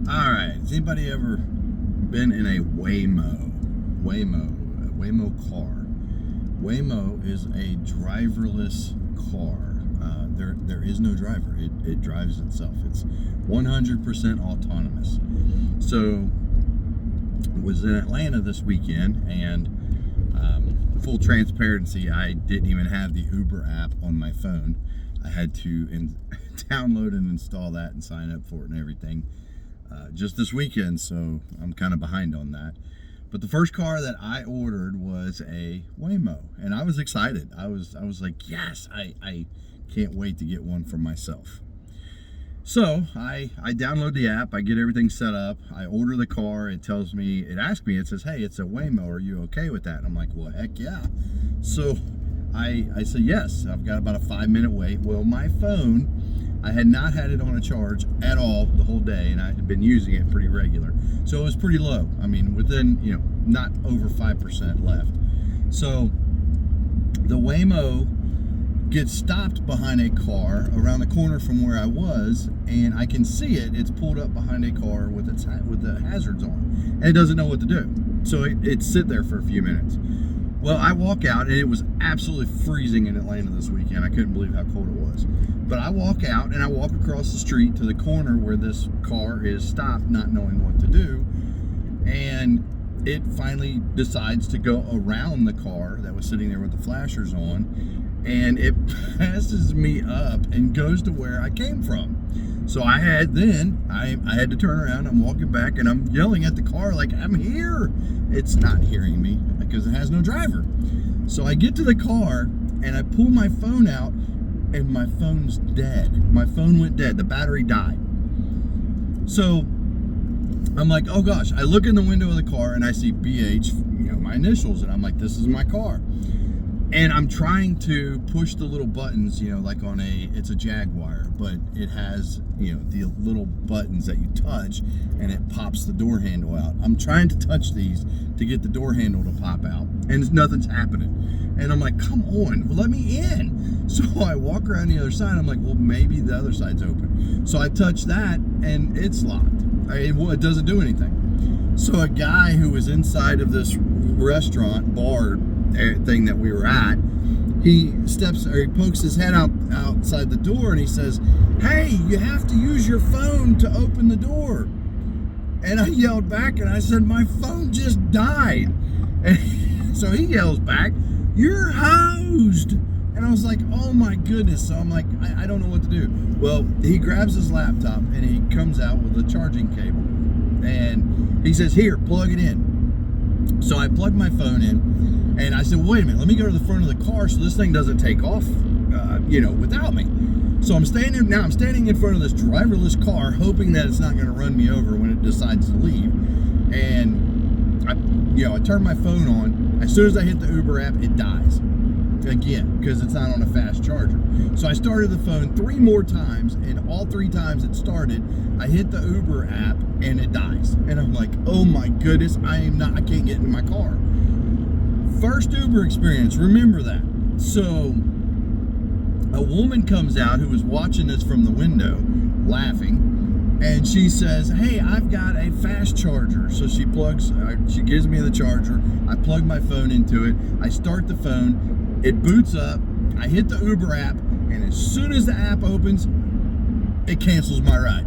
All right. Has anybody ever been in a Waymo car? Waymo is a driverless car. There is no driver. It drives itself. It's 100% autonomous. So, I was in Atlanta this weekend, and full transparency, I didn't even have the Uber app on my phone. I had to download and install that and sign up for it and everything just this weekend, so I'm kind of behind on that. But the first car that I ordered was a Waymo, and I was excited. I was like, yes, I can't wait to get one for myself. So I download the app, I get everything set up, I order the car, it asks me, it says, hey, it's a Waymo, are you okay with that? And I'm like, well, heck yeah. So I say yes. I've got about a 5-minute wait. Well, my phone, I had not had it on a charge at all the whole day, and I had been using it pretty regular. So it was pretty low. I mean, within, not over 5% left. So the Waymo gets stopped behind a car around the corner from where I was, and I can see it. It's pulled up behind a car with the hazards on, and it doesn't know what to do. So it sit there for a few minutes. Well, I walk out, and it was absolutely freezing in Atlanta this weekend. I couldn't believe how cold it was. But I walk out, and I walk across the street to the corner where this car is stopped, not knowing what to do, and it finally decides to go around the car that was sitting there with the flashers on, and it passes me up and goes to where I came from. So I had to turn around. I'm walking back, and I'm yelling at the car like, I'm here. It's not hearing me because it has no driver. So I get to the car, and I pull my phone out, and my phone's dead. My phone went dead. The battery died. So I'm like, oh gosh. I look in the window of the car, and I see BH, my initials, and I'm like, this is my car. And I'm trying to push the little buttons, like it's a Jaguar, but it has, the little buttons that you touch, and it pops the door handle out. I'm trying to touch these to get the door handle to pop out, and nothing's happening. And I'm like, come on, let me in. So I walk around the other side. I'm like, well, maybe the other side's open. So I touch that, and it's locked. It doesn't do anything. So a guy who was inside of this restaurant, bar thing that we were at, he pokes his head outside the door, and he says, hey, you have to use your phone to open the door. And I yelled back, and I said, my phone just died. And so he yells back, you're hosed. And I was like, oh my goodness. So I'm like, I don't know what to do. Well, he grabs his laptop, and he comes out with a charging cable, and he says, here, plug it in. So I plugged my phone in, and I said, wait a minute, let me go to the front of the car so this thing doesn't take off, without me. So I'm standing in front of this driverless car, hoping that it's not going to run me over when it decides to leave. And I turn my phone on. As soon as I hit the Uber app, it dies again because it's not on a fast charger. So I started the phone 3 more times, and all 3 times it started, I hit the Uber app and it dies. And I'm like, oh my goodness, I can't get into my car. First Uber experience, remember that. So a woman comes out who was watching this from the window, laughing, and she says, hey, I've got a fast charger. So she gives me the charger. I plug my phone into it. I start the phone. It boots up. I hit the Uber app, and as soon as the app opens, it cancels my ride.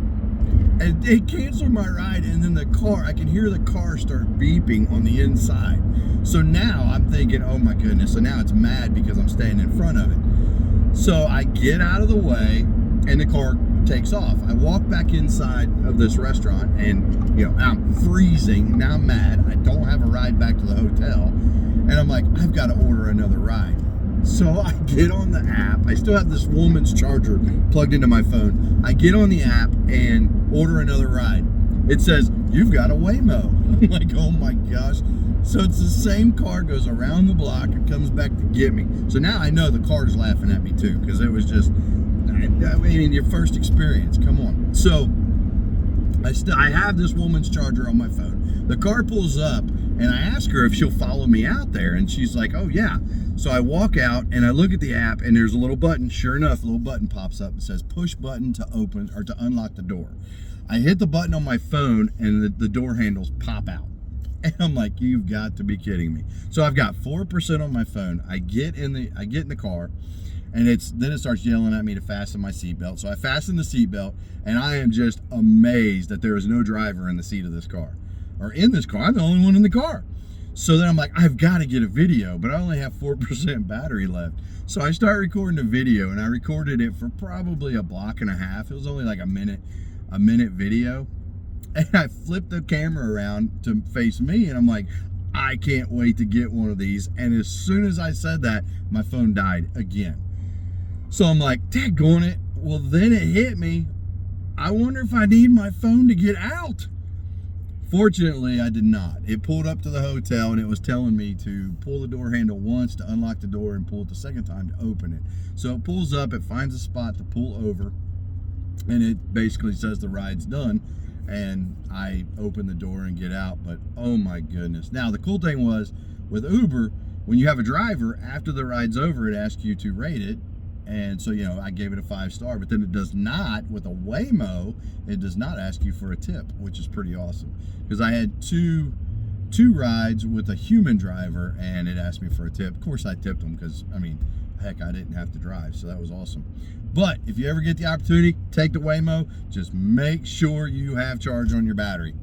And it canceled my ride, and then I can hear the car start beeping on the inside. So now I'm thinking, oh my goodness. So now it's mad because I'm staying in front of it. So I get out of the way, and the car takes off. I walk back inside of this restaurant, and I'm freezing. Now I'm mad. I don't have a ride back to the hotel, and I'm like, I've got to order another ride. So I get on the app. I still have this woman's charger plugged into my phone. I get on the app and order another ride. It says, you've got a Waymo. I'm like, oh my gosh. So it's the same car, goes around the block, and comes back to get me. So now I know the car's laughing at me too, because it was just, your first experience, come on. So I have this woman's charger on my phone. The car pulls up, and I ask her if she'll follow me out there, and she's like, oh yeah. So I walk out and I look at the app, and there's a little button. Sure enough, a little button pops up and says push button to open or to unlock the door. I hit the button on my phone, and the door handles pop out. And I'm like, you've got to be kidding me. So I've got 4% on my phone. I get in the car, and then it starts yelling at me to fasten my seatbelt. So I fasten the seatbelt, and I am just amazed that there is no driver in the seat of this car. Or in this car. I'm the only one in the car. So then I'm like, I've got to get a video, but I only have 4% battery left. So I start recording a video, and I recorded it for probably a block and a half. It was only like a minute video. And I flipped the camera around to face me, and I'm like, I can't wait to get one of these. And as soon as I said that, my phone died again. So I'm like, daggone it. Well, then it hit me. I wonder if I need my phone to get out. Fortunately, I did not. It pulled up to the hotel, and it was telling me to pull the door handle once to unlock the door and pull it the second time to open it. So it pulls up, it finds a spot to pull over, and it basically says the ride's done. And I open the door and get out, but oh my goodness. Now, the cool thing was, with Uber, when you have a driver, after the ride's over, it asks you to rate it. And so, I gave it a 5-star, but then it does not, with a Waymo, it does not ask you for a tip, which is pretty awesome. Because I had two rides with a human driver, and it asked me for a tip. Of course, I tipped them because, heck, I didn't have to drive, so that was awesome. But if you ever get the opportunity, take the Waymo. Just make sure you have charge on your battery.